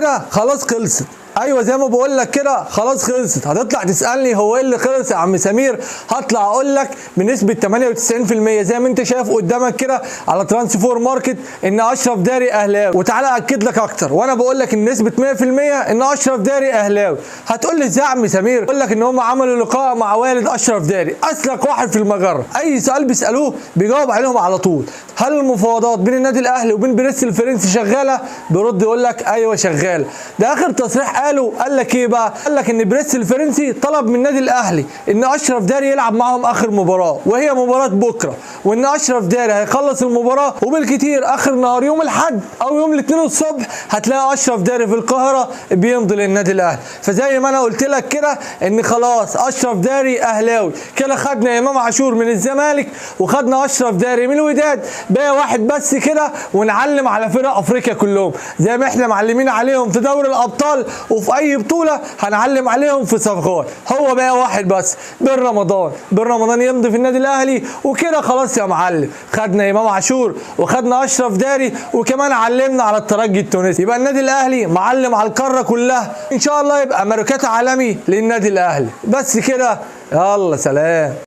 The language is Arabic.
كده خلاص خلصت. ايوه زي ما بقول لك كده خلاص خلصت. هتطلع تسالني هو ايه اللي خلص يا عم سمير؟ هطلع اقول لك بنسبه 98% زي ما انت شايف قدامك كده على ترانسفور ماركت ان اشرف داري اهلاوي. وتعالى اكد لك اكتر وانا بقول لك ان نسبه 100% ان اشرف داري اهلاوي. هتقول لي ازاي يا عم سمير؟ اقول لك ان هم عملوا لقاء مع والد اشرف داري، اسلك واحد في المجره. اي سؤال بيسالوه بيجاوب عليهم على طول. هل المفاوضات بين النادي الاهلي وبين بريس الفرنسي شغاله؟ بيرد يقول لك ايوه شغاله. ده اخر تصريح قال لك ايه بقى؟ قال لك ان بريس الفرنسي طلب من النادي الاهلي ان اشرف داري يلعب معاهم اخر مباراه، وهي مباراه بكره، وان اشرف داري هيخلص المباراه وبالكتير اخر نهار يوم الاحد او يوم الاثنين الصبح هتلاقي اشرف داري في القاهره بيمضي للنادي الاهلي. فزي ما انا قلت لك كده ان خلاص اشرف داري اهلاوي. كده خدنا امام عاشور من الزمالك وخدنا اشرف داري من الوداد، بقى واحد بس كده ونعلم على فرق افريقيا كلهم زي ما احنا معلمين عليهم في دوري الابطال وفي اي بطوله هنعلم عليهم في صفقات. هو بقى واحد بس بن رمضان يمضي في النادي الاهلي وكده خلاص يا معلم. خدنا امام عاشور وخدنا اشرف داري وكمان علمنا على الترجي التونسي. يبقى النادي الاهلي معلم على القاره كلها. ان شاء الله يبقى ماركات عالمي للنادي الاهلي. بس كده، يلا سلام.